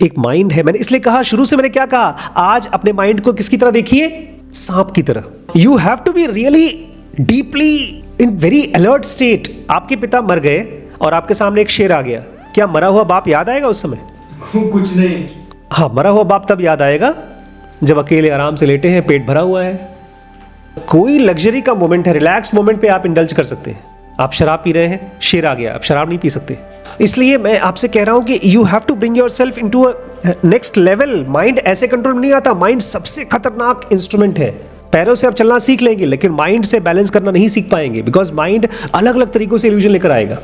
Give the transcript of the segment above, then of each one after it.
एक माइंड है। मैंने इसलिए कहा शुरू से, मैंने क्या कहा, आज अपने माइंड को किसकी तरह देखिए, सांप की तरह। You have to be really deeply in very alert state. आपके पिता मर गए और आपके सामने एक शेर आ गया, क्या मरा हुआ बाप याद आएगा उस समय? कुछ नहीं। हाँ, मरा हुआ बाप तब याद आएगा जब अकेले आराम से लेटे हैं, पेट भरा हुआ है, कोई लग्जरी का मोमेंट है, रिलैक्स मोमेंट पे आप इंडल्ज कर सकते हैं। आप शराब पी रहे हैं, शेर आ गया, आप शराब नहीं पी सकते। इसलिए मैं आपसे कह रहा हूं कि you have to bring yourself into a next level. Mind ऐसे कंट्रोल में नहीं आता। माइंड सबसे खतरनाक इंस्ट्रूमेंट है। पैरों से आप चलना सीख लेंगे लेकिन माइंड से बैलेंस करना नहीं सीख पाएंगे, बिकॉज माइंड अलग अलग तरीकों से इल्यूजन लेकर आएगा।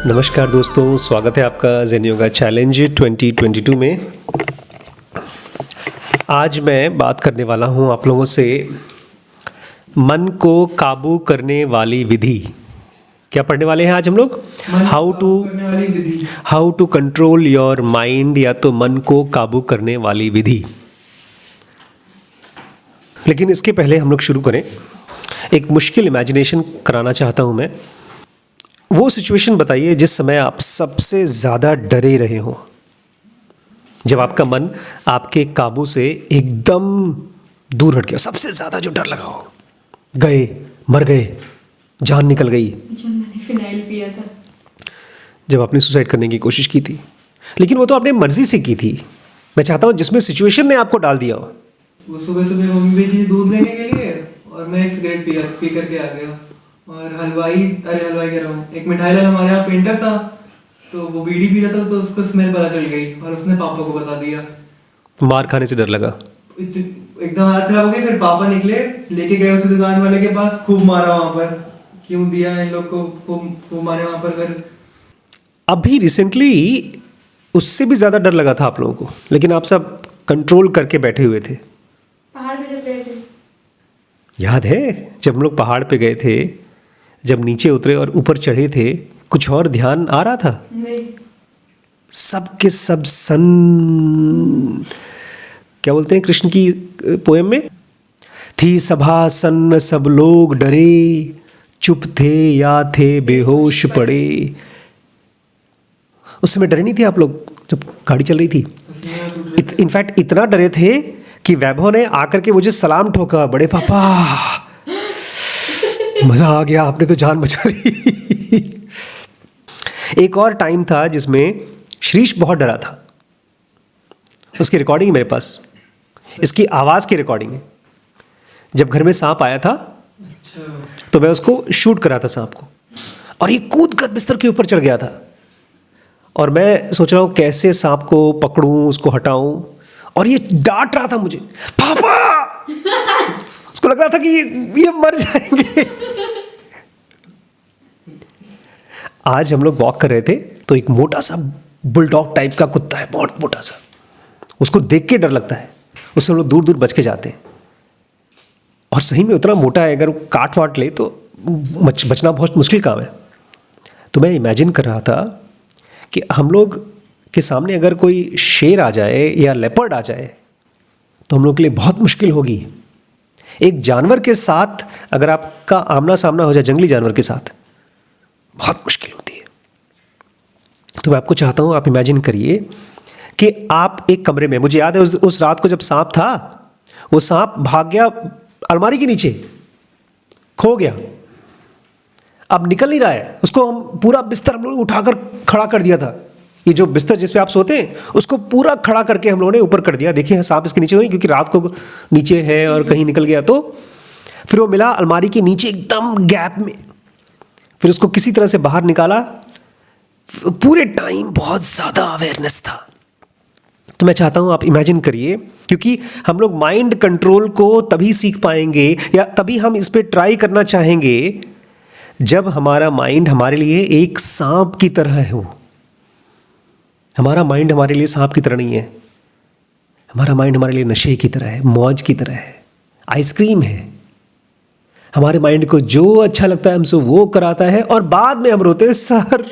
नमस्कार दोस्तों, स्वागत है आपका ज़ेन योगा चैलेंज 2022 में। आज मैं बात करने वाला हूं आप लोगों से मन को काबू करने वाली विधि। क्या पढ़ने वाले हैं आज हम लोग? How to control your mind, या तो मन को काबू करने वाली विधि। लेकिन इसके पहले हम लोग शुरू करें, एक मुश्किल इमेजिनेशन कराना चाहता हूं मैं। वो सिचुएशन बताइए जिस समय आप सबसे ज़्यादा डरे रहे हो, जब आपका मन आपके काबू से एकदम दूर हट गया, सबसे ज़्यादा जो डर लगा हो, गए, मर गए, जान निकल गई। जब मैंने फिनाइल पिया था, जब आपने सुसाइड करने की कोशिश की थी, लेकिन वो तो आपने मर्जी से की थी। मैं चाहता हूँ जिसमें सिचुएशन ने आपको डाल दिया हो। वो सुबह सुबह मम्मी भेजी दूध लेने के लिए और मैं एक सिगरेट पी करके आ गया। और हलवाई कह रहा हूँ, एक मिठाई वाला हमारे यहाँ पेंटर था, तो वो बीड़ी पी रहा था, तो उसको स्मेल पता चल गई और उसने पापा को बता दिया। मार खाने से डर लगा? एकदम हालत खराब हो गई। फिर पापा निकले, लेके गए उस दुकान वाले के पास, खूब मारा वहां पर, क्यों दिया इन लोग को, खूब मारे वहां पर। फिर अभी रिसेंटली उससे भी ज़्यादा डर लगा था आप लोगों को, लेकिन आप सब कंट्रोल करके बैठे हुए थे। पहाड़ पे जब गए थे, याद है जब हम लोग पहाड़ पे गए थे, जब नीचे उतरे और ऊपर चढ़े थे, कुछ और ध्यान आ रहा था? नहीं, सब के सब सन, क्या बोलते हैं कृष्ण की पोएम में, थी सभा सन्न सब लोग डरे, चुप थे या थे बेहोश पड़े। उस समय डरे नहीं थे आप लोग जब गाड़ी चल रही थी? इनफैक्ट इतना डरे थे कि वैभव ने आकर के मुझे सलाम ठोका, बड़े पापा मजा आ गया, आपने तो जान बचा ली। एक और टाइम था जिसमें श्रीश बहुत डरा था। उसकी रिकॉर्डिंग है मेरे पास, इसकी आवाज़ की रिकॉर्डिंग है। जब घर में सांप आया था तो मैं उसको शूट करा था सांप को, और ये कूद कर बिस्तर के ऊपर चढ़ गया था। और मैं सोच रहा हूँ कैसे सांप को पकड़ूं, उसको हटाऊं, और ये डांट रहा था मुझे, पापा। उसको लग रहा था कि ये मर जाएंगे। आज हम लोग वॉक कर रहे थे तो एक मोटा सा बुलडॉग टाइप का कुत्ता है, बहुत मोटा सा, उसको देख के डर लगता है, उससे हम लोग दूर दूर बच के जाते हैं। और सही में उतना मोटा है, अगर काट वाट ले तो बचना बहुत मुश्किल काम है। तो मैं इमेजिन कर रहा था कि हम लोग के सामने अगर कोई शेर आ जाए या लेपर्ड आ जाए तो हम लोग के लिए बहुत मुश्किल होगी। एक जानवर के साथ अगर आपका आमना सामना हो जाए, जंगली जानवर के साथ, बहुत मुश्किल होती है। तो मैं आपको चाहता हूं, आप इमेजिन करिए कि आप एक कमरे में, मुझे याद है उस रात को जब सांप था, वो सांप भाग गया अलमारी के नीचे, खो गया, अब निकल नहीं रहा है। उसको हम पूरा बिस्तर हम लोग उठाकर खड़ा कर दिया था। ये जो बिस्तर जिस पे आप सोते हैं, उसको पूरा खड़ा करके हम लोगों ने ऊपर कर दिया। देखिए सांप इसके नीचे नहीं, क्योंकि रात को नीचे है और कहीं निकल गया तो। फिर वो मिला अलमारी के नीचे एकदम गैप में, फिर उसको किसी तरह से बाहर निकाला। पूरे टाइम बहुत ज़्यादा अवेयरनेस था। तो मैं चाहता हूँ आप इमेजिन करिए, क्योंकि हम लोग माइंड कंट्रोल को तभी सीख पाएंगे या तभी हम इस पर ट्राई करना चाहेंगे जब हमारा माइंड हमारे लिए एक सांप की तरह है। वो हमारा माइंड हमारे लिए सांप की तरह नहीं है। हमारा माइंड हमारे लिए नशे की तरह है, मौज की तरह है, आइसक्रीम है। हमारे माइंड को जो अच्छा लगता है हमसे वो कराता है, और बाद में हम रोते हैं सर।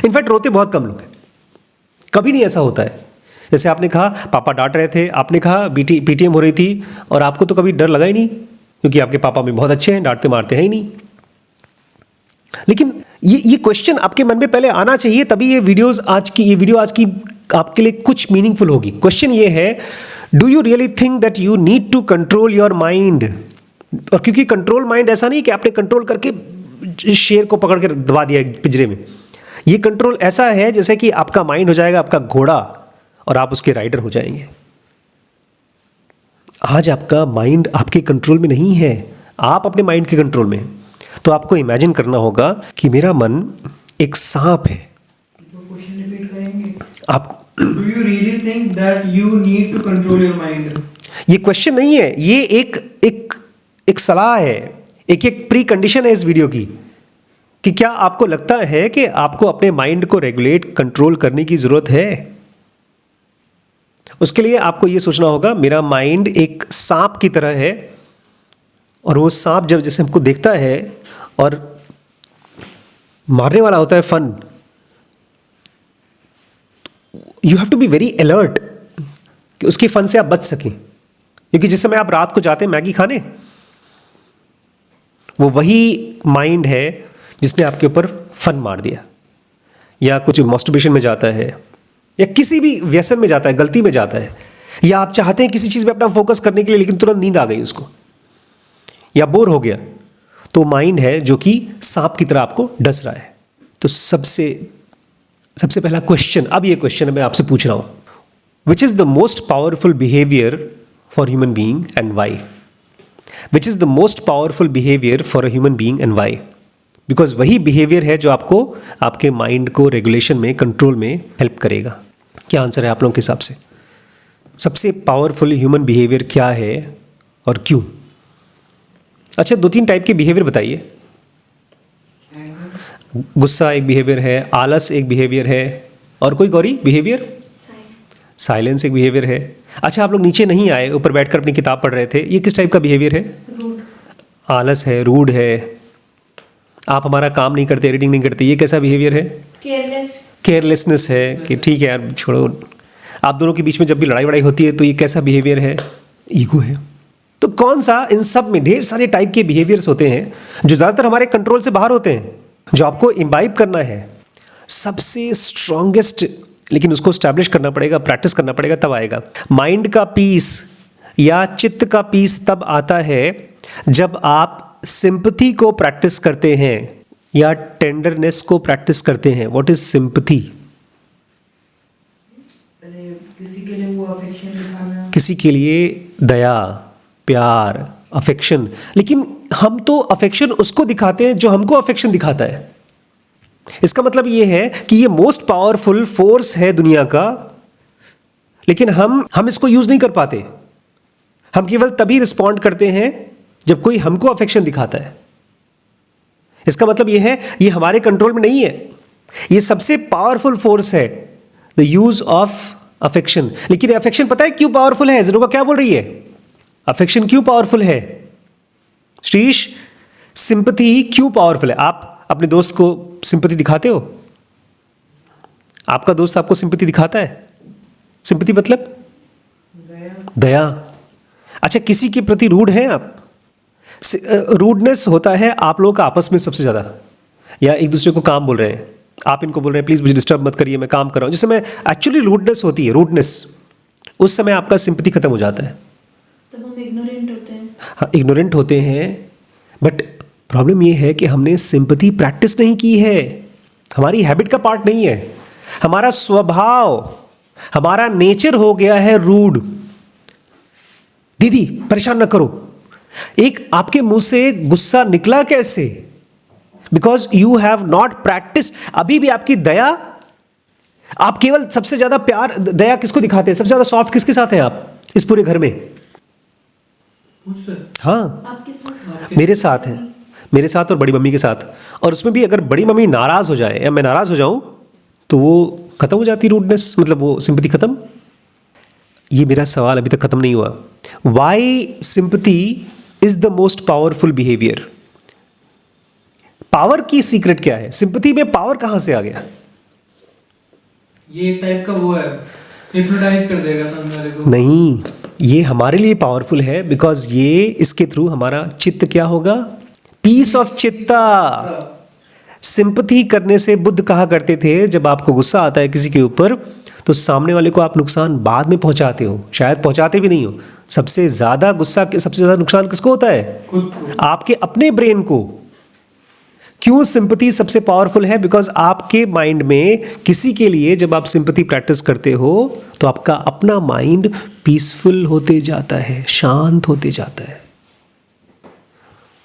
इनफैक्ट रोते बहुत कम लोग हैं, कभी नहीं ऐसा होता है जैसे आपने कहा पापा डांट रहे थे, आपने कहा पीटीएम हो रही थी, और आपको तो कभी डर लगा ही नहीं, क्योंकि आपके पापा भी बहुत अच्छे हैं, डांटते मारते हैं ही नहीं। लेकिन ये क्वेश्चन आपके मन में पहले आना चाहिए, तभी ये वीडियो आज की आपके लिए कुछ मीनिंगफुल होगी। क्वेश्चन ये है, do you really think that you need to control your mind? और क्योंकि कंट्रोल माइंड ऐसा नहीं कि आपने कंट्रोल करके शेर को पकड़ के दबा दिया पिंजरे में। ये कंट्रोल ऐसा है जैसे कि आपका माइंड हो जाएगा आपका घोड़ा और आप उसके राइडर हो जाएंगे। आज आपका माइंड आपके कंट्रोल में नहीं है, आप अपने माइंड के कंट्रोल में। तो आपको इमेजिन करना होगा कि मेरा मन एक सांप है। क्वेश्चन रिपीट करेंगे? आपको do you really think that you need to control your mind? ये क्वेश्चन नहीं है, ये एक सलाह है, एक प्री कंडीशन है इस वीडियो की, कि क्या आपको लगता है कि आपको अपने माइंड को रेगुलेट कंट्रोल करने की जरूरत है? उसके लिए आपको यह सोचना होगा, मेरा माइंड एक सांप की तरह है, और वो सांप जब जैसे हमको देखता है और मारने वाला होता है फन, you have to be very alert कि उसके फन से आप बच सकें। क्योंकि जिस समय आप रात को जाते हैं मैगी खाने, वो वही माइंड है जिसने आपके ऊपर फन मार दिया, या कुछ मॉस्टरबेशन में जाता है, या किसी भी व्यसन में जाता है, गलती में जाता है, या आप चाहते हैं किसी चीज़ पे अपना फोकस करने के लिए लेकिन तुरंत नींद आ गई उसको, या बोर हो गया, तो माइंड है जो कि सांप की तरह आपको डस रहा है। तो सबसे पहला क्वेश्चन, अब ये क्वेश्चन मैं आपसे पूछ रहा हूँ, which is the most powerful behaviour for human being and why? Which is the most powerful behaviour for a human being and why? Because वही बिहेवियर है जो आपको आपके माइंड को रेगुलेशन में, कंट्रोल में हेल्प करेगा। क्या आंसर है आप लोगों के हिसाब से? सबसे पावरफुल ह्यूमन बिहेवियर क्या है और क्यों? अच्छा, 2-3 टाइप के बिहेवियर बताइए। गुस्सा एक बिहेवियर है, आलस एक बिहेवियर है, और कोई गौरी बिहेवियर? साइलेंस एक बिहेवियर है। अच्छा, आप लोग नीचे नहीं आए, ऊपर बैठकर अपनी किताब पढ़ रहे थे, ये किस टाइप का बिहेवियर है? आलस है, रूड है, आप हमारा काम नहीं करते, रीडिंग नहीं करते, ये कैसा बिहेवियर है? केयरलेसनेस है कि ठीक है यार छोड़ो। आप दोनों के बीच में जब भी लड़ाई वड़ाई होती है तो ये कैसा बिहेवियर है? ईगो है। तो कौन सा? इन सब में ढेर सारे टाइप के बिहेवियर्स होते हैं जो ज़्यादातर हमारे कंट्रोल से बाहर होते हैं, जो आपको इम्बाइब करना है। सबसे स्ट्रॉन्गेस्ट, लेकिन उसको स्टैब्लिश करना पड़ेगा, प्रैक्टिस करना पड़ेगा, तब आएगा। माइंड का पीस या चित्त का पीस तब आता है जब आप सिंपैथी को प्रैक्टिस करते हैं या टेंडरनेस को प्रैक्टिस करते हैं। What is sympathy? किसी के लिए वो अफेक्शन दिखाना, किसी के लिए दया, प्यार, अफेक्शन। लेकिन हम तो अफेक्शन उसको दिखाते हैं जो हमको अफेक्शन दिखाता है। इसका मतलब ये है कि ये मोस्ट पावरफुल फोर्स है दुनिया का, लेकिन हम इसको यूज नहीं कर पाते। हम केवल तभी रिस्पॉन्ड करते हैं जब कोई हमको अफेक्शन दिखाता है। इसका मतलब यह है ये हमारे कंट्रोल में नहीं है। ये सबसे पावरफुल फोर्स है, द यूज ऑफ अफेक्शन। लेकिन अफेक्शन पता है क्यों पावरफुल है? जरूर क्या बोल रही है? अफेक्शन क्यों पावरफुल है? श्रीश, सिंपैथी क्यों पावरफुल है? आप अपने दोस्त को सिंपैथी दिखाते हो? आपका दोस्त आपको सिंपैथी दिखाता है? सिंपैथी मतलब दया। अच्छा, किसी के प्रति रूड हैं आप? रूडनेस होता है आप लोगों का आपस में सबसे ज़्यादा, या एक दूसरे को काम बोल रहे हैं, आप इनको बोल रहे हैं प्लीज़ मुझे डिस्टर्ब मत करिए, मैं काम कर रहा हूँ। जिस समय एक्चुअली रूडनेस होती है, रूडनेस, उस समय आपका सिंपैथी खत्म हो जाता है। तब हम इग्नोरेंट होते हैं। हाँ, इग्नोरेंट होते हैं, बट प्रॉब्लम ये है कि हमने सिंपैथी प्रैक्टिस नहीं की है। हमारी हैबिट का पार्ट नहीं है। हमारा स्वभाव, हमारा नेचर हो गया है रूड। दीदी परेशान न करो। एक आपके मुंह से गुस्सा निकला कैसे? Because you have not practice. अभी भी आपकी दया, आप केवल सबसे ज्यादा प्यार, दया किसको दिखाते हैं? सबसे ज्यादा सॉफ्ट किसके साथ हैं आप इस पूरे घर में? हाँ, आपके साथ? मेरे साथ है, मेरे साथ और बड़ी मम्मी के साथ। और उसमें भी अगर बड़ी मम्मी नाराज हो जाए या मैं नाराज हो जाऊं तो वो खत्म हो जाती रूडनेस, मतलब वो सिंपैथी खत्म। ये मेरा सवाल अभी तक खत्म नहीं हुआ। Why sympathy is the most powerful behaviour? Power की सीक्रेट क्या है? सिंपैथी में पावर कहां से आ गया? ये एक टाइप का वो है, हिप्नोटाइज कर देगा सामने वाले को। नहीं, ये हमारे लिए पावरफुल है बिकॉज ये इसके थ्रू हमारा चित्त क्या होगा, पीस ऑफ चित्ता। सिंपथी करने से बुद्ध कहा करते थे जब आपको गुस्सा आता है किसी के ऊपर तो सामने वाले को आप नुकसान बाद में पहुंचाते हो, शायद पहुंचाते भी नहीं हो। सबसे ज्यादा गुस्सा, सबसे ज्यादा नुकसान किसको होता है, खुद को। आपके अपने ब्रेन को। क्यों सिंपथी सबसे पावरफुल है, बिकॉज आपके माइंड में किसी के लिए जब आप सिंपथी प्रैक्टिस करते हो तो आपका अपना माइंड पीसफुल होते जाता है, शांत होते जाता है।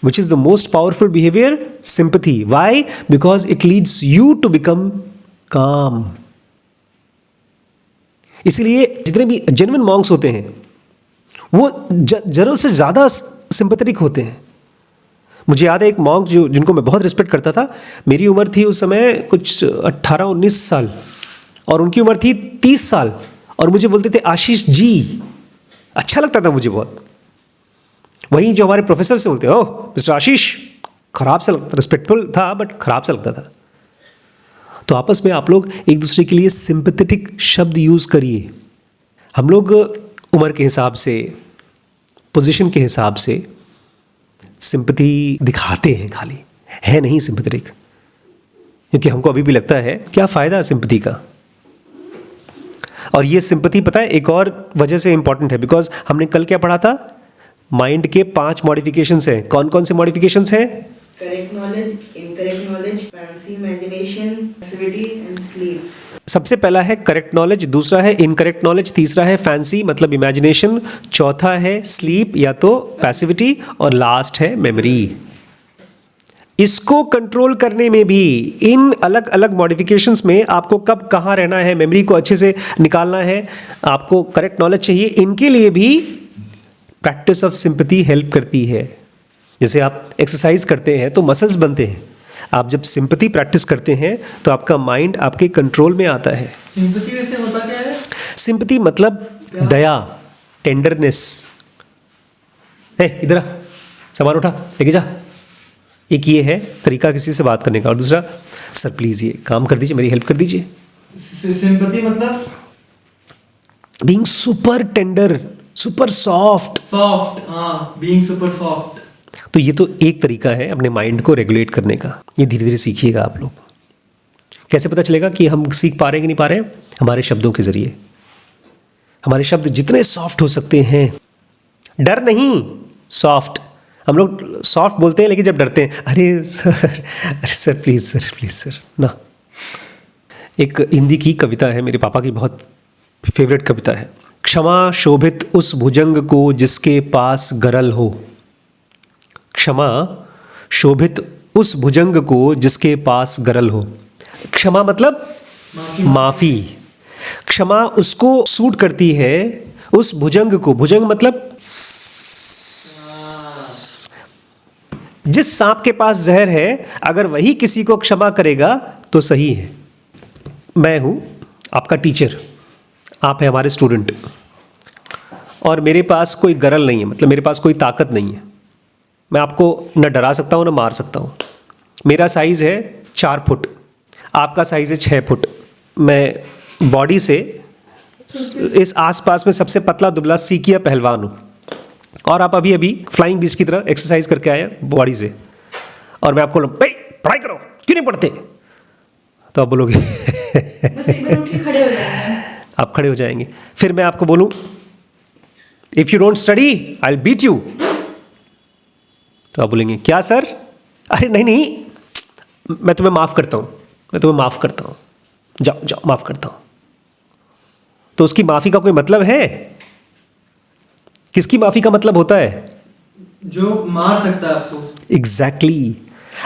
Which is the most powerful behavior? Sympathy. Why? Because it leads you to become calm. इसलिए जितने भी जेन्युइन मॉन्क्स होते हैं वो जरूरत से ज़्यादा सिंपैथेटिक होते हैं। मुझे याद है एक मॉन्क जिनको मैं बहुत रिस्पेक्ट करता था, मेरी उम्र थी उस समय कुछ 18-19 साल और उनकी उम्र थी 30 साल और मुझे बोलते थे आशीष जी। अच्छा लगता था मुझे बहुत। वहीं जो हमारे प्रोफेसर से बोलते, ओह मिस्टर आशीष, खराब सा लगता, रिस्पेक्टफुल था बट खराब सा लगता था। तो आपस में आप लोग एक दूसरे के लिए सिंपैथेटिक शब्द यूज़ करिए। हम लोग उम्र के हिसाब से, पोजीशन के हिसाब से सिंपैथी दिखाते हैं, खाली है नहीं सिंपैथेटिक, क्योंकि हमको अभी भी लगता है क्या फ़ायदा सिंपैथी का। और ये सिंपैथी पता है एक और वजह से इंपॉर्टेंट है, बिकॉज हमने कल क्या पढ़ा था, माइंड के 5 मॉडिफिकेशंस हैं। कौन कौन से मॉडिफिकेशंस हैं? Correct knowledge, incorrect knowledge, fancy imagination, passivity and sleep. सबसे पहला है करेक्ट नॉलेज, दूसरा है इनकरेक्ट नॉलेज, तीसरा है फैंसी मतलब इमेजिनेशन, चौथा है स्लीप या तो पैसिविटी और लास्ट है मेमोरी। इसको कंट्रोल करने में भी इन अलग अलग मॉडिफिकेशंस में आपको कब कहाँ रहना है, मेमोरी को अच्छे से निकालना है, आपको करेक्ट नॉलेज चाहिए, इनके लिए भी प्रैक्टिस ऑफ सिंपैथी हेल्प करती है। जैसे आप एक्सरसाइज करते हैं तो मसल्स बनते हैं, आप जब सिंपैथी प्रैक्टिस करते हैं तो आपका माइंड आपके कंट्रोल में आता है। सिंपैथी वैसे होता क्या है? सिंपैथी मतलब दया, टेंडरनेस। है इधर आ, सामान उठा लेके जा। एक ये है तरीका किसी से बात करने का, और दूसरा सर प्लीज ये काम कर दीजिए, मेरी हेल्प कर दीजिए। सिंपैथी मतलब being super tender, super soft. Soft, हाँ, बीइंग सुपर सॉफ्ट। तो ये तो एक तरीका है अपने माइंड को रेगुलेट करने का। ये धीरे धीरे सीखिएगा आप लोग। कैसे पता चलेगा कि हम सीख पा रहे हैं कि नहीं पा रहे हैं? हमारे शब्दों के जरिए। हमारे शब्द जितने सॉफ्ट हो सकते हैं, डर नहीं, सॉफ्ट। हम लोग सॉफ्ट बोलते हैं लेकिन जब डरते हैं, अरे सर प्लीज सर ना। एक हिंदी की कविता है, मेरे पापा की बहुत फेवरेट कविता है। क्षमा शोभित उस भुजंग को जिसके पास गरल हो। क्षमा शोभित उस भुजंग को जिसके पास गरल हो। क्षमा मतलब माफी। क्षमा उसको सूट करती है, उस भुजंग को। भुजंग मतलब जिस सांप के पास जहर है, अगर वही किसी को क्षमा करेगा तो सही है। मैं हूं आपका टीचर, आप है हमारे स्टूडेंट, और मेरे पास कोई गरल नहीं है, मतलब मेरे पास कोई ताकत नहीं है। मैं आपको न डरा सकता हूँ न मार सकता हूँ। मेरा साइज़ है 4 फुट, आपका साइज़ है 6 फुट। मैं बॉडी से इस आसपास में सबसे पतला दुबला सीकिया पहलवान हूँ, और आप अभी अभी फ्लाइंग बीच की तरह एक्सरसाइज करके आए हैं बॉडी से, और मैं आपको भाई पढ़ाई करो, क्यों नहीं पढ़ते? तो आप बोलोगे बस एक बार उठ के खड़े हो जाएंगे। आप खड़े हो जाएंगे। फिर मैं आपको बोलूं if you don't study I will beat you, तो आप बोलेंगे क्या सर? अरे नहीं, मैं तुम्हें माफ करता हूं, मैं तुम्हें माफ करता हूं, जाओ जाओ माफ करता हूं। तो उसकी माफी का कोई मतलब है? किसकी माफी का मतलब होता है? जो मार सकता है आपको। एग्जैक्टली।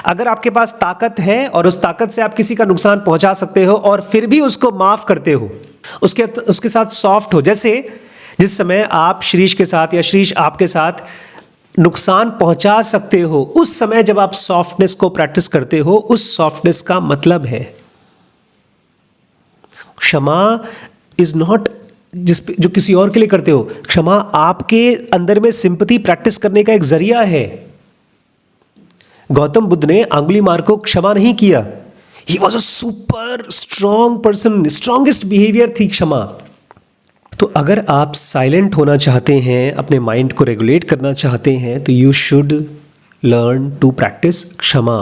अगर आपके पास ताकत है और उस ताकत से आप किसी का नुकसान पहुंचा सकते हो और फिर भी उसको माफ करते हो, उसके साथ सॉफ्ट हो। जैसे जिस समय आप श्रीश के साथ या श्रीश आपके साथ नुकसान पहुंचा सकते हो, उस समय जब आप सॉफ्टनेस को प्रैक्टिस करते हो, उस सॉफ्टनेस का मतलब है क्षमा इज नॉट जो किसी और के लिए करते हो। क्षमा आपके अंदर में सिंपैथी प्रैक्टिस करने का एक जरिया है। गौतम बुद्ध ने अंगुलीमाल को क्षमा नहीं किया। He was a super strong person, strongest behaviour थी क्षमा। तो अगर आप साइलेंट होना चाहते हैं, अपने माइंड को रेगुलेट करना चाहते हैं, तो you should learn to practise क्षमा।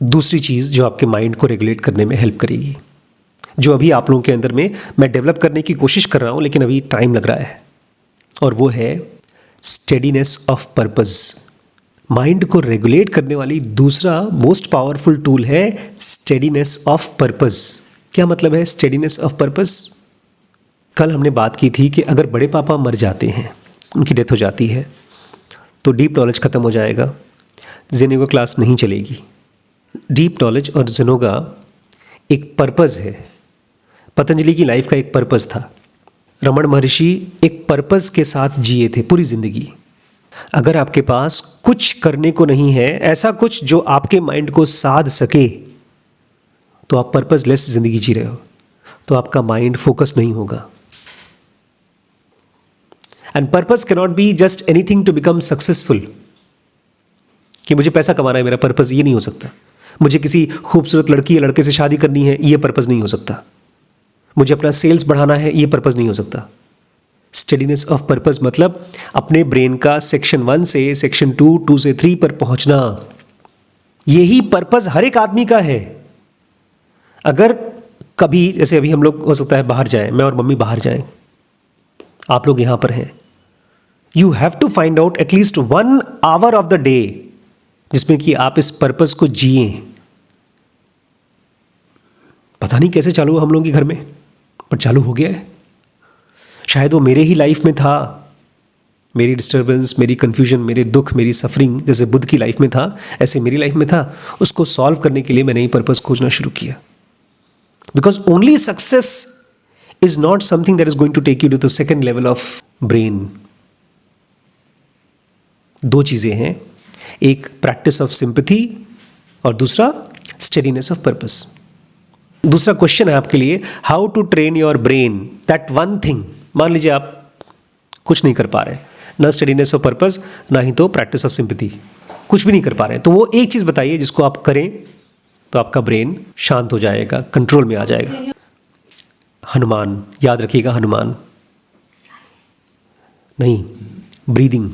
दूसरी चीज़ जो आपके माइंड को रेगुलेट करने में हेल्प करेगी, जो अभी आप लोगों के अंदर में मैं डेवलप करने की कोशिश कर रहा हूँ, लेकिन अभी टाइम लग रहा है, और वो है स्टेडीनेस ऑफ पर्पस। माइंड को रेगुलेट करने वाली दूसरा मोस्ट पावरफुल टूल है स्टेडीनेस ऑफ पर्पस। क्या मतलब है स्टेडीनेस ऑफ पर्पस? कल हमने बात की थी कि अगर बड़े पापा मर जाते हैं, उनकी डेथ हो जाती है, तो डीप नॉलेज ख़त्म हो जाएगा, जेनोगा क्लास नहीं चलेगी। डीप नॉलेज और जेनोगा एक पर्पस है। पतंजलि की लाइफ का एक पर्पस था। रमण महर्षि एक पर्पस के साथ जिए थे पूरी ज़िंदगी। अगर आपके पास कुछ करने को नहीं है, ऐसा कुछ जो आपके माइंड को साध सके, तो आप पर्पसलेस ज़िंदगी जी रहे हो, तो आपका माइंड फोकस नहीं होगा। And purpose can not be just anything to become successful, कि मुझे पैसा कमाना है, मेरा पर्पस ये नहीं हो सकता। मुझे किसी खूबसूरत लड़की या लड़के से शादी करनी है, ये पर्पस नहीं हो सकता। मुझे अपना सेल्स बढ़ाना है, ये पर्पस नहीं हो सकता। स्टेडीनेस ऑफ पर्पस मतलब अपने ब्रेन का सेक्शन 1 से सेक्शन 2, 2 से 3 पर पहुंचना। यही पर्पस हर एक आदमी का है। अगर कभी, जैसे अभी हम लोग हो सकता है बाहर जाएं, मैं और मम्मी बाहर जाएं, आप लोग यहाँ पर हैं, you have to find out at least 1 hour of the day जिसमें कि आप इस पर्पस को जिए। पता नहीं कैसे चालू हुआ हम लोगों के घर में, पर चालू हो गया है। शायद वो मेरे ही लाइफ में था, मेरी डिस्टर्बेंस, मेरी कन्फ्यूजन, मेरे दुख, मेरी सफरिंग जैसे बुद्ध की लाइफ में था, ऐसे मेरी लाइफ में था। उसको सॉल्व करने के लिए मैंने ये पर्पस खोजना शुरू किया। Because only success is not something that is going to take you to the second level of brain. 2 चीज़ें हैं, एक प्रैक्टिस ऑफ सिंपैथी और दूसरा स्टेडीनेस ऑफ पर्पस। दूसरा क्वेश्चन है आपके लिए, how to train your brain that one thing. मान लीजिए आप कुछ नहीं कर पा रहे, ना स्टेडीनेस ऑफ पर्पस, ना ही तो प्रैक्टिस ऑफ सिंपैथी, कुछ भी नहीं कर पा रहे, तो वो एक चीज़ बताइए जिसको आप करें तो आपका ब्रेन शांत हो जाएगा, कंट्रोल में आ जाएगा। हनुमान, याद रखिएगा, हनुमान नहीं, ब्रीदिंग।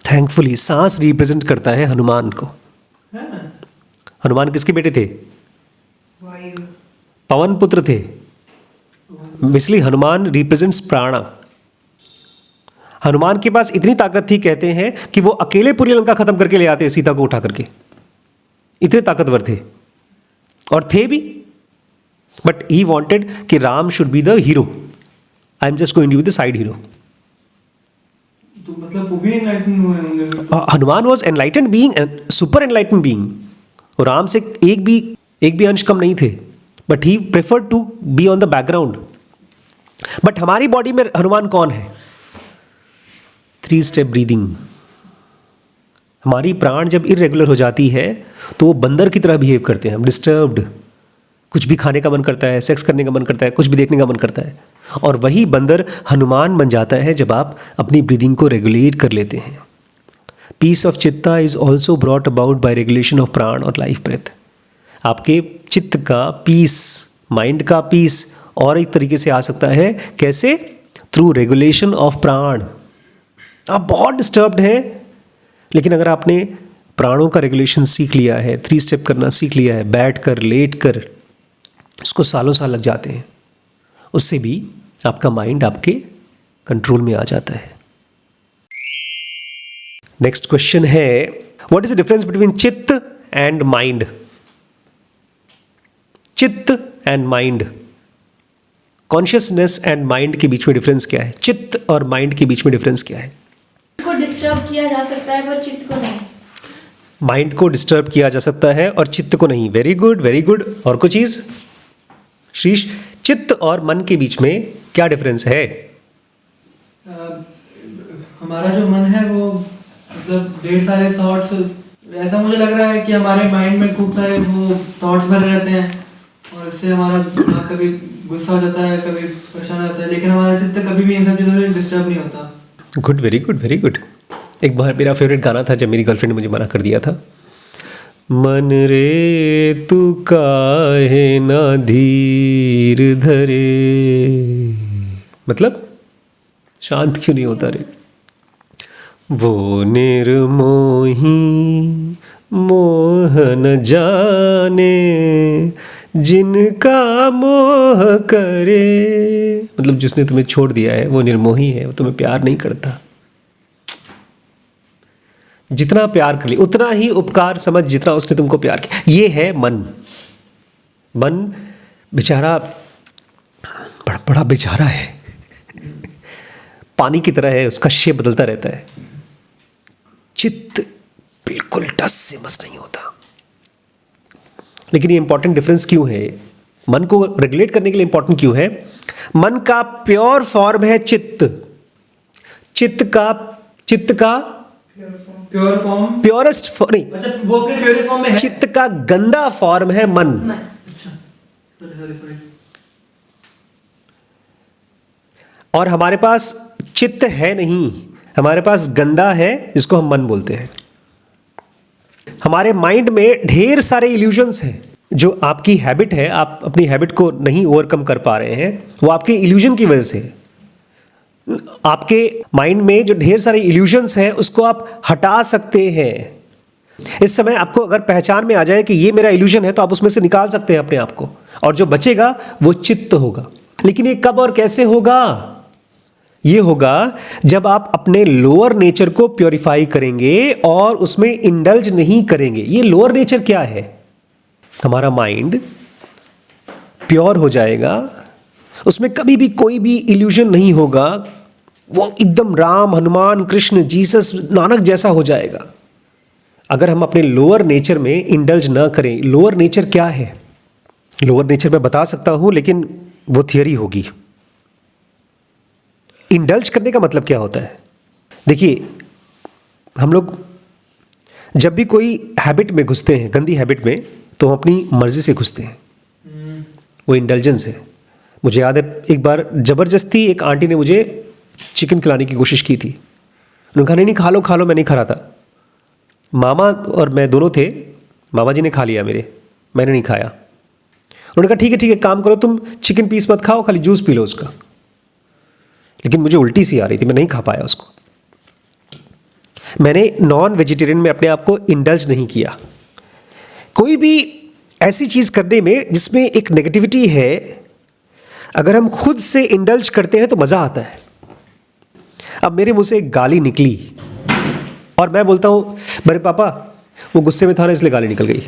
थैंकफुली सांस रिप्रेजेंट करता है हनुमान को। हनुमान किसके बेटे थे? वायु। पवन पुत्र थे। इसलिए हनुमान रिप्रेजेंट्स प्राण। हनुमान के पास इतनी ताकत थी, कहते हैं कि वो अकेले पूरी लंका खत्म करके ले आते सीता को उठा करके, इतने ताकतवर थे और थे भी। बट ही वांटेड कि Ram should be the hero, I am just going to be the side hero. तो मतलब वो भी एनलाइटन हुए होंगे फिर तो। Hanuman was enlightened being, super enlightened being, और राम से एक भी अंश कम नहीं थे, but he prefer to be on the background. But हमारी बॉडी में हनुमान कौन है? 3 स्टेप ब्रीदिंग। हमारी प्राण जब इरेगुलर हो जाती है तो वो बंदर की तरह बिहेव करते हैं, हम डिस्टर्ब्ड, कुछ भी खाने का मन करता है, सेक्स करने का मन करता है, कुछ भी देखने का मन करता है, और वही बंदर हनुमान बन जाता है जब आप अपनी ब्रीदिंग को रेगुलेट कर लेते हैं। पीस ऑफ चित्ता is also brought about by regulation of प्राण और लाइफ ब्रेथ। आपके चित्त का पीस, माइंड का पीस और एक तरीके से आ सकता है, कैसे? थ्रू रेगुलेशन ऑफ प्राण। आप बहुत डिस्टर्ब्ड हैं, लेकिन अगर आपने प्राणों का रेगुलेशन सीख लिया है, 3 स्टेप करना सीख लिया है, बैठ कर, लेट कर, उसको सालों साल लग जाते हैं, उससे भी आपका माइंड आपके कंट्रोल में आ जाता है। नेक्स्ट क्वेश्चन है, what is the difference between चित्त एंड माइंड? चित्त and mind, consciousness and mind के बीच में डिफरेंस क्या है? चित्त और माइंड के बीच में डिफरेंस क्या है? को डिस्टर्ब किया जा सकता है पर चित्त को नहीं। माइंड को डिस्टर्ब किया जा सकता है और चित्त को नहीं। Very good, very good. और कोई चीज शीश, चित्त और मन के बीच में क्या डिफरेंस है? हमारा जो मन है वो मतलब ढेर सारे थॉट्स, ऐसा मुझे लग रहा है कि हमारे माइंड में खूब सारे वो थॉट्स भरे रहते हैं, और इससे हमारा दिमाग कभी गुस्सा हो जाता है, कभी परेशान हो जाता है, लेकिन हमारा चित्त कभी भी इन सब चीज़ों में डिस्टर्ब नहीं होता। Good, very good, very good. एक बार मेरा फेवरेट गाना था जब मेरी गर्लफ्रेंड ने मुझे मना कर दिया था, मन रे तू काहे ना धीर धरे, मतलब शांत क्यों नहीं होता रे। वो निर्मोही मोह न जाने जिनका मोह करे, मतलब जिसने तुम्हें छोड़ दिया है वो निर्मोही है, वो तुम्हें प्यार नहीं करता। जितना प्यार कर लिया उतना ही उपकार समझ जितना उसने तुमको प्यार किया। ये है मन। मन बेचारा बड़ा बड़ा बेचारा है, पानी की तरह है, उसका शेप बदलता रहता है। चित्त बिल्कुल टस से मस नहीं होता। लेकिन ये इंपॉर्टेंट डिफरेंस क्यों है, मन को रेगुलेट करने के लिए इंपॉर्टेंट क्यों है? मन का प्योर फॉर्म है चित्त। चित्त का प्योर फॉर्म, प्योरेस्ट नहीं, अच्छा वो अपने प्योर फॉर्म में है। चित्त का गंदा फॉर्म है मन। अच्छा सॉरी। और हमारे पास चित्त है नहीं, हमारे पास गंदा है जिसको हम मन बोलते हैं। हमारे माइंड में ढेर सारे इल्यूजन्स हैं। जो आपकी हैबिट है, आप अपनी हैबिट को नहीं ओवरकम कर पा रहे हैं, वो आपके इल्यूजन की वजह से है। आपके माइंड में जो ढेर सारे इल्यूजन्स हैं उसको आप हटा सकते हैं। इस समय आपको अगर पहचान में आ जाए कि ये मेरा इल्यूजन है तो आप उसमें से निकाल सकते हैं अपने आप को, और जो बचेगा वो चित्त होगा। लेकिन ये कब और कैसे होगा? ये होगा जब आप अपने लोअर नेचर को प्योरीफाई करेंगे और उसमें इंडल्ज नहीं करेंगे। ये लोअर नेचर क्या है? हमारा माइंड प्योर हो जाएगा, उसमें कभी भी कोई भी इल्यूजन नहीं होगा, वो एकदम राम, हनुमान, कृष्ण, जीसस, नानक जैसा हो जाएगा। अगर हम अपने लोअर नेचर में इंडल्ज ना करें। लोअर नेचर क्या है? लोअर नेचर मैं बता सकता हूं, लेकिन वो थियरी होगी। इंडल्ज करने का मतलब क्या होता है? देखिए, हम लोग जब भी कोई हैबिट में घुसते हैं, गंदी हैबिट में, तो हम अपनी मर्जी से घुसते हैं। वो इंडल्जेंस है। मुझे याद है एक बार ज़बरदस्ती एक आंटी ने मुझे चिकन खिलाने की कोशिश की थी। उन्होंने कहा नहीं खा लो, मैं नहीं खा रहा था। मामा और मैं दोनों थे, मामा जी ने खा लिया मैंने नहीं खाया। उन्होंने कहा ठीक है काम करो, तुम चिकन पीस मत खाओ, खाली जूस पी लो उसका। लेकिन मुझे उल्टी सी आ रही थी, मैं नहीं खा पाया उसको। मैंने नॉन वेजिटेरियन में अपने आप को इंडल्ज नहीं किया। कोई भी ऐसी चीज़ करने में जिसमें एक नेगेटिविटी है, अगर हम खुद से इंडल्ज करते हैं तो मज़ा आता है। अब मेरे मुंह से एक गाली निकली और मैं बोलता हूँ मेरे पापा वो गुस्से में था ना इसलिए गाली निकल गई।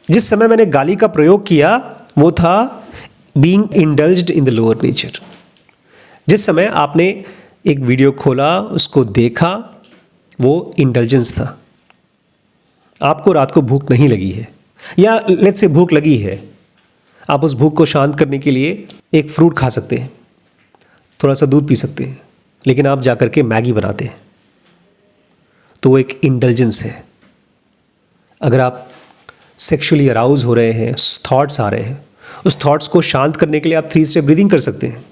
जिस समय मैंने गाली का प्रयोग किया वो था being indulged in the lower nature. जिस समय आपने एक वीडियो खोला, उसको देखा, वो इंडल्जेंस था। आपको रात को भूख नहीं लगी है, या लेट्स से भूख लगी है, आप उस भूख को शांत करने के लिए एक फ्रूट खा सकते हैं, थोड़ा सा दूध पी सकते हैं, लेकिन आप जाकर के मैगी बनाते हैं, तो वो एक इंडल्जेंस है। अगर आप सेक्सुअली अराउज हो रहे हैं, थॉट्स आ रहे हैं, उस थॉट्स को शांत करने के लिए आप 3 स्टेप ब्रीदिंग कर सकते हैं,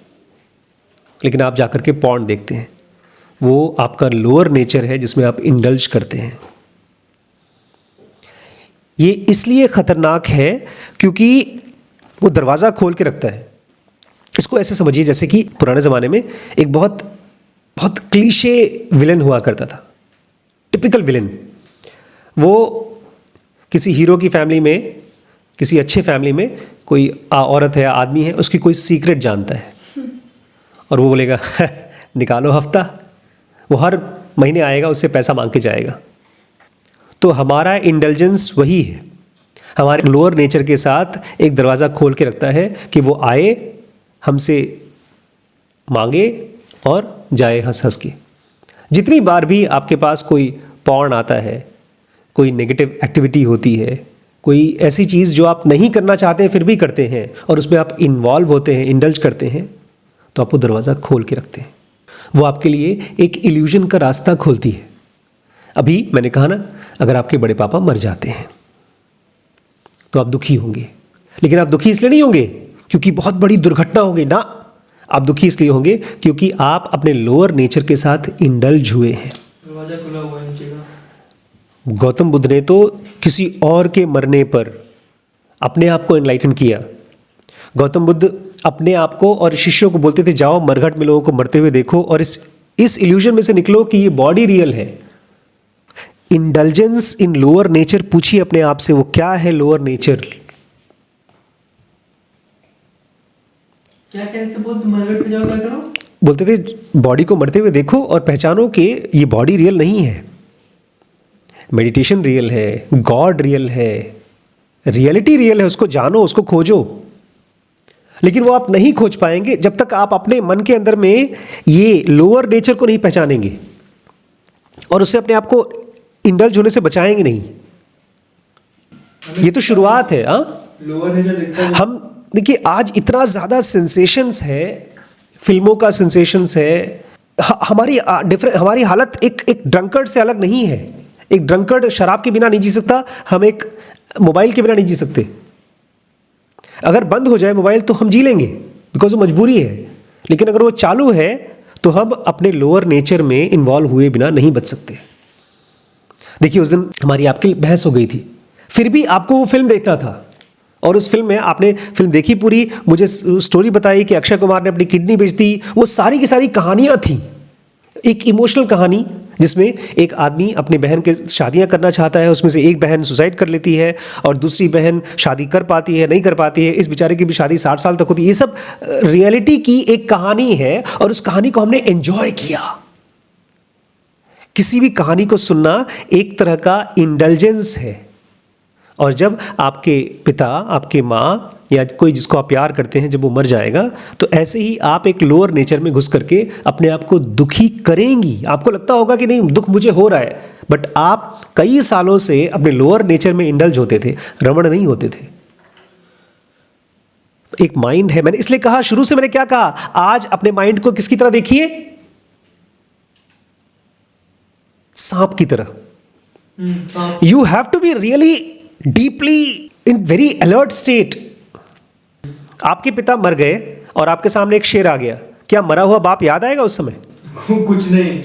लेकिन आप जाकर के पॉर्न देखते हैं। वो आपका लोअर नेचर है जिसमें आप इंडल्ज करते हैं। ये इसलिए खतरनाक है क्योंकि वो दरवाज़ा खोल के रखता है। इसको ऐसे समझिए जैसे कि पुराने ज़माने में एक बहुत बहुत क्लीशे विलन हुआ करता था, टिपिकल विलन। वो किसी हीरो की फैमिली में, किसी अच्छे फैमिली में कोई औरत है, आदमी है, उसकी कोई सीक्रेट जानता है और वो बोलेगा निकालो हफ्ता, वो हर महीने आएगा, उससे पैसा मांग के जाएगा। तो हमारा इंडल्जेंस वही है, हमारे लोअर नेचर के साथ एक दरवाज़ा खोल के रखता है कि वो आए, हमसे मांगे और जाए हंस हंस के। जितनी बार भी आपके पास कोई पॉर्न आता है, कोई नेगेटिव एक्टिविटी होती है, कोई ऐसी चीज़ जो आप नहीं करना चाहते हैं फिर भी करते हैं और उसमें आप इन्वॉल्व होते हैं, इंडल्ज करते हैं, तो आप वो दरवाज़ा खोल के रखते हैं। वो आपके लिए एक इल्यूजन का रास्ता खोलती है। अभी मैंने कहा ना, अगर आपके बड़े पापा मर जाते हैं तो आप दुखी होंगे, लेकिन आप दुखी इसलिए नहीं होंगे क्योंकि बहुत बड़ी दुर्घटना होगी ना, आप दुखी इसलिए होंगे क्योंकि आप अपने लोअर नेचर के साथ इंडल्ज हुए हैं। दरवाजा खुला हुआ है नीचे का। गौतम बुद्ध ने तो किसी और के मरने पर अपने आप को एनलाइटन किया। गौतम बुद्ध अपने आप को और शिष्यों को बोलते थे जाओ मरघट में लोगों को मरते हुए देखो और इस इल्यूजन में से निकलो कि ये बॉडी रियल है। इंडल्जेंस इन लोअर नेचर, पूछिए अपने आप से वो क्या है लोअर नेचर। क्या कहते बुद्ध, मरघट पे जाओ क्या करो? बोलते थे बॉडी को मरते हुए देखो और पहचानो कि ये बॉडी रियल नहीं है, मेडिटेशन रियल है, गॉड रियल है, रियलिटी रियल है, उसको जानो, उसको खोजो। लेकिन वो आप नहीं खोज पाएंगे जब तक आप अपने मन के अंदर में ये लोअर नेचर को नहीं पहचानेंगे और उससे अपने आप को इंडल्ज होने से बचाएंगे नहीं। ये तो शुरुआत है। हाँ, लोअर नेचर दिखता है। हम देखिए आज इतना ज़्यादा सेंसेशंस है, फिल्मों का सेंसेशंस है, हमारी हालत एक ड्रंकर्ड से अलग नहीं है। एक ड्रंकर्ड शराब के बिना नहीं जी सकता, हम एक मोबाइल के बिना नहीं जी सकते। अगर बंद हो जाए मोबाइल तो हम जी लेंगे बिकॉज वो मजबूरी है, लेकिन अगर वो चालू है तो हम अपने लोअर नेचर में इन्वॉल्व हुए बिना नहीं बच सकते। देखिए उस दिन हमारी आपकी बहस हो गई थी, फिर भी आपको वो फिल्म देखना था और उस फिल्म में आपने फिल्म देखी पूरी, मुझे स्टोरी बताई कि अक्षय कुमार ने अपनी किडनी बेच दी। वो सारी की सारी कहानियाँ थी, एक इमोशनल कहानी जिसमें एक आदमी अपनी बहन के शादियां करना चाहता है, उसमें से एक बहन सुसाइड कर लेती है और दूसरी बहन शादी कर पाती है, नहीं कर पाती है, इस बेचारे की भी शादी 60 साल तक होती है। ये सब रियलिटी की एक कहानी है और उस कहानी को हमने एंजॉय किया। किसी भी कहानी को सुनना एक तरह का इंडल्जेंस है। और जब आपके पिता, आपके माँ या कोई जिसको आप प्यार करते हैं जब वो मर जाएगा तो ऐसे ही आप एक लोअर नेचर में घुस करके अपने आप को दुखी करेंगी। आपको लगता होगा कि नहीं दुख मुझे हो रहा है, बट आप कई सालों से अपने लोअर नेचर में इंडल्ज होते थे, रमण नहीं होते थे। एक माइंड है, मैंने इसलिए कहा शुरू से, मैंने क्या कहा, आज अपने माइंड को किसकी तरह देखिए, सांप की तरह। You have to be really deeply in very alert state. आपके पिता मर गए और आपके सामने एक शेर आ गया, क्या मरा हुआ बाप याद आएगा उस समय? कुछ नहीं।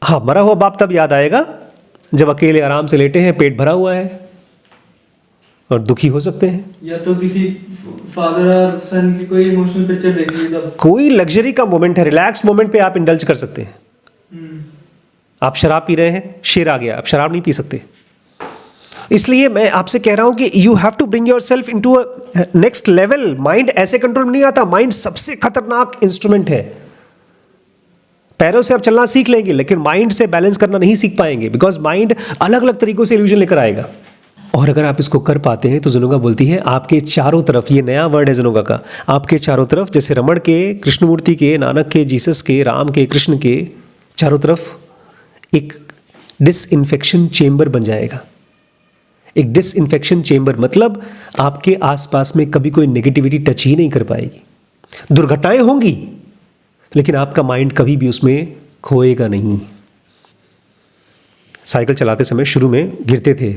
हाँ, मरा हुआ बाप तब याद आएगा जब अकेले आराम से लेटे हैं, पेट भरा हुआ है और दुखी हो सकते हैं। या तो किसी फादर और सन की कोई इमोशनल पिक्चर देख ली तब। कोई लग्जरी का मोमेंट है, रिलैक्स मोमेंट पे आप इंडल्ज कर सकते हैं। आप शराब पी रहे हैं, शेर आ गया, आप शराब नहीं पी सकते। इसलिए मैं आपसे कह रहा हूं कि you have to bring yourself into a next level. Mind ऐसे कंट्रोल में नहीं आता। माइंड सबसे खतरनाक इंस्ट्रूमेंट है। पैरों से आप चलना सीख लेंगे लेकिन माइंड से बैलेंस करना नहीं सीख पाएंगे, बिकॉज माइंड अलग अलग तरीकों से इल्यूजन लेकर आएगा। और अगर आप इसको कर पाते हैं तो जुनोगा बोलती है आपके चारों तरफ, ये नया वर्ड है जुनोगा का, आपके चारों तरफ, जैसे रमण के, कृष्णमूर्ति के, नानक के, जीसस के, राम के, कृष्ण के चारों तरफ एक डिसइंफेक्शन चेंबर बन जाएगा। एक डिसइंफेक्शन चेंबर मतलब आपके आसपास में कभी कोई नेगेटिविटी टच ही नहीं कर पाएगी। दुर्घटनाएं होंगी लेकिन आपका माइंड कभी भी उसमें खोएगा नहीं। साइकिल चलाते समय शुरू में गिरते थे,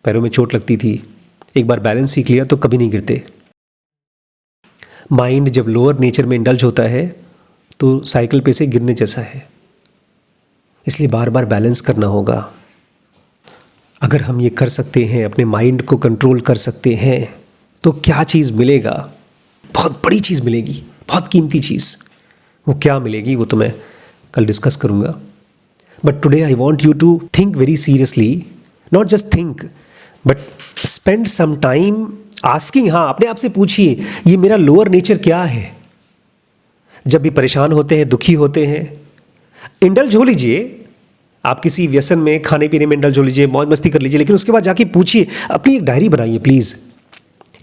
पैरों में चोट लगती थी, एक बार बैलेंस सीख लिया तो कभी नहीं गिरते। माइंड जब लोअर नेचर में इंडल्ज होता है तो साइकिल पे से गिरने जैसा है, इसलिए बार बार बैलेंस करना होगा। अगर हम ये कर सकते हैं, अपने माइंड को कंट्रोल कर सकते हैं, तो क्या चीज़ मिलेगा? बहुत बड़ी चीज़ मिलेगी, बहुत कीमती चीज़। वो क्या मिलेगी वो तो मैं कल डिस्कस करूँगा। But today I want you to think very seriously, not just think but spend some time asking. हाँ, अपने आप से पूछिए ये मेरा लोअर नेचर क्या है। जब भी परेशान होते हैं, दुखी होते हैं, इंडल्ज हो लीजिए। आप किसी व्यसन में, खाने पीने में इंडल्ज हो लीजिए, मौज मस्ती कर लीजिए, लेकिन उसके बाद जाके पूछिए, अपनी एक डायरी बनाइए प्लीज़।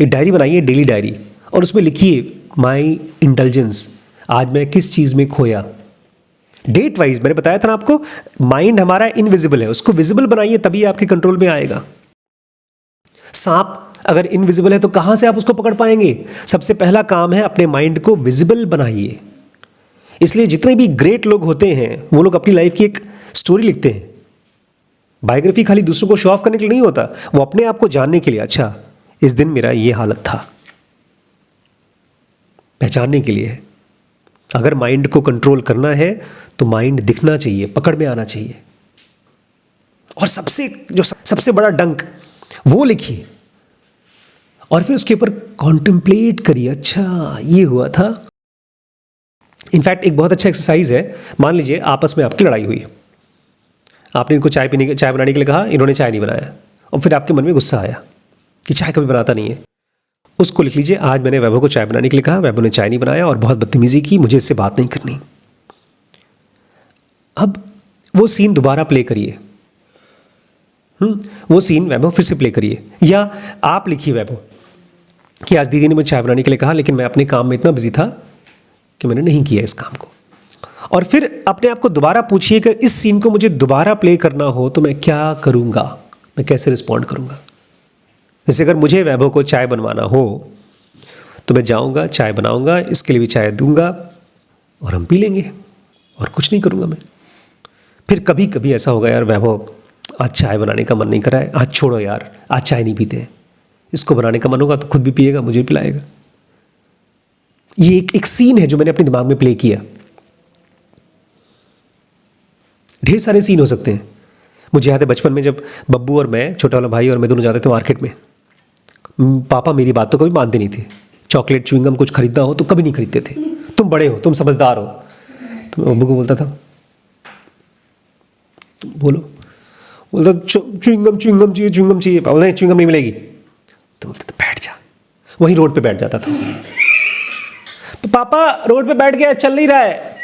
एक डायरी बनाइए, डेली डायरी, और उसमें लिखिए माई इंडल्जेंस, आज मैं किस चीज़ में खोया। डेट वाइज, मैंने बताया था ना आपको, माइंड हमारा इनविजिबल है, उसको विजिबल बनाइए तभी आपके कंट्रोल में आएगा। सांप अगर इनविजिबल है तो कहाँ से आप उसको पकड़ पाएंगे? सबसे पहला काम है अपने माइंड को विजिबल बनाइए। इसलिए जितने भी ग्रेट लोग होते हैं वो लोग अपनी लाइफ की एक स्टोरी लिखते हैं। बायोग्राफी खाली दूसरों को शो ऑफ करने के लिए नहीं होता, वो अपने आप को जानने के लिए, अच्छा इस दिन मेरा ये हालत था, पहचानने के लिए है। अगर माइंड को कंट्रोल करना है तो माइंड दिखना चाहिए, पकड़ में आना चाहिए। और सबसे बड़ा डंक वो लिखिए, और फिर उसके ऊपर कॉन्टेम्पलेट करिए, अच्छा ये हुआ था। इनफैक्ट एक बहुत अच्छा एक्सरसाइज है, मान लीजिए आपस में आपकी लड़ाई हुई, आपने इनको चाय बनाने के लिए कहा, इन्होंने चाय नहीं बनाया, और फिर आपके मन में गुस्सा आया कि चाय कभी बनाता नहीं है। उसको लिख लीजिए, आज मैंने वैभव को चाय बनाने के लिए कहा, वैभव ने चाय नहीं बनाया और बहुत बदतमीजी की, मुझे इससे बात नहीं करनी। अब वो सीन दोबारा प्ले करिए, वो सीन वैभव फिर से प्ले करिए, या आप लिखिए वैभव कि आज दीदी ने मुझे चाय बनाने के लिए कहा, लेकिन मैं अपने काम में इतना बिजी था कि मैंने नहीं किया इस काम को। और फिर अपने आप को दोबारा पूछिए कि इस सीन को मुझे दोबारा प्ले करना हो तो मैं क्या करूँगा, मैं कैसे रिस्पॉन्ड करूँगा। जैसे अगर मुझे वैभव को चाय बनवाना हो तो मैं जाऊँगा, चाय बनाऊँगा, इसके लिए भी चाय दूँगा और हम पी लेंगे, और कुछ नहीं करूँगा मैं। फिर कभी कभी ऐसा होगा, यार वैभव आज चाय बनाने का मन नहीं कर रहा है, आज छोड़ो यार, आज चाय नहीं पीते हैं, इसको बनाने का मन होगा तो खुद भी पिएगा, मुझे भी पिलाएगा। ये एक सीन है जो मैंने अपने दिमाग में प्ले किया। ढेर सारे सीन हो सकते हैं। मुझे याद है बचपन में जब बब्बू और मैं, छोटा वाला भाई और मैं दोनों जाते थे मार्केट में, पापा मेरी बात तो कभी मानते नहीं थे। चॉकलेट च्युइंगम कुछ खरीदना हो तो कभी नहीं खरीदते थे, तुम बड़े हो, तुम समझदार हो। तो मैं बब्बू को बोलता था, तुम बोलता च्युइंगम चाहिए। पापा नहीं, च्युइंगम नहीं मिलेगी। तो बोलते थे बैठ जा, वहीं रोड पे बैठ जाता था। पापा रोड पे बैठ गया, चल नहीं रहा है,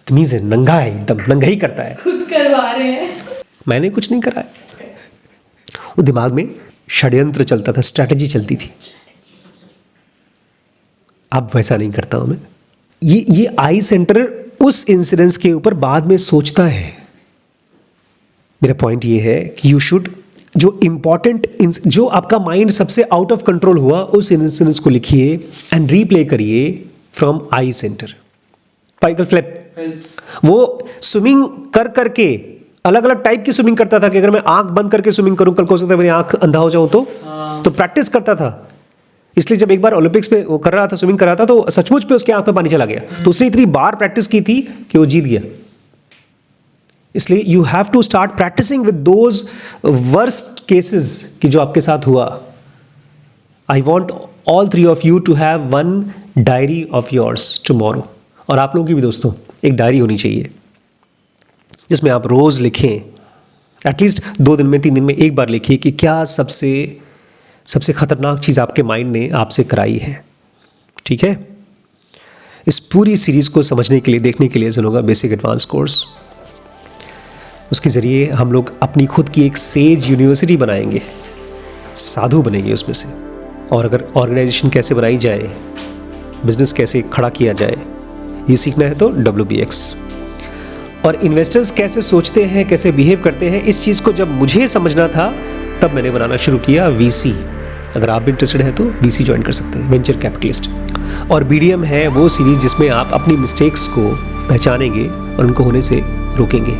तमीज है, नंगा है, एकदम नंगा ही करता है, खुद करवा रहे हैं। मैंने कुछ नहीं करा है। वो दिमाग में षड्यंत्र चलता था, स्ट्रैटेजी चलती थी। अब वैसा नहीं करता हूं मैं। ये आई सेंटर उस इंसिडेंस के ऊपर बाद में सोचता है। मेरा पॉइंट ये है कि यू शुड, जो इंपॉर्टेंट, जो आपका माइंड सबसे आउट ऑफ कंट्रोल हुआ, उस इंसिडेंस को लिखिए एंड रीप्ले करिए फ्रॉम आई सेंटर। पाइकल फ्लिप, वो स्विमिंग कर करके अलग अलग टाइप की स्विमिंग करता था कि अगर मैं आंख बंद करके स्विमिंग करूं, कल को हो सकता है मेरी आंख अंधा हो जाऊं तो प्रैक्टिस करता था। इसलिए जब एक बार ओलंपिक्स में वो कर रहा था, स्विमिंग कर रहा था, तो सचमुच पे उसके आंख में पानी चला गया। तो उसने इतनी बार प्रैक्टिस की थी कि वो जीत गया। इसलिए you have to start practising with those worst cases कि जो आपके साथ हुआ। I want all 3 of you to have one diary of yours tomorrow. और आप लोगों की भी दोस्तों एक डायरी होनी चाहिए जिसमें आप रोज लिखें, एटलीस्ट 2 दिन में 3 दिन में एक बार लिखिए कि क्या सबसे खतरनाक चीज़ आपके माइंड ने आपसे कराई है। ठीक है, इस पूरी सीरीज को समझने के लिए, देखने के लिए सुनोगा बेसिक एडवांस कोर्स। उसके ज़रिए हम लोग अपनी खुद की एक सेज यूनिवर्सिटी बनाएंगे, साधु बनेंगे उसमें से। और अगर ऑर्गेनाइजेशन कैसे बनाई जाए, बिजनेस कैसे खड़ा किया जाए, ये सीखना है तो WBX। और इन्वेस्टर्स कैसे सोचते हैं, कैसे बिहेव करते हैं, इस चीज़ को जब मुझे समझना था तब मैंने बनाना शुरू किया VC। अगर आप भी इंटरेस्टेड हैं तो VC ज्वाइन कर सकते हैं, वेंचर कैपिटलिस्ट। और BDM है वो सीरीज जिसमें आप अपनी मिस्टेक्स को पहचानेंगे और उनको होने से रोकेंगे।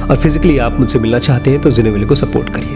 और फिजिकली आप मुझसे मिलना चाहते हैं तो जिनेविल को सपोर्ट करिए।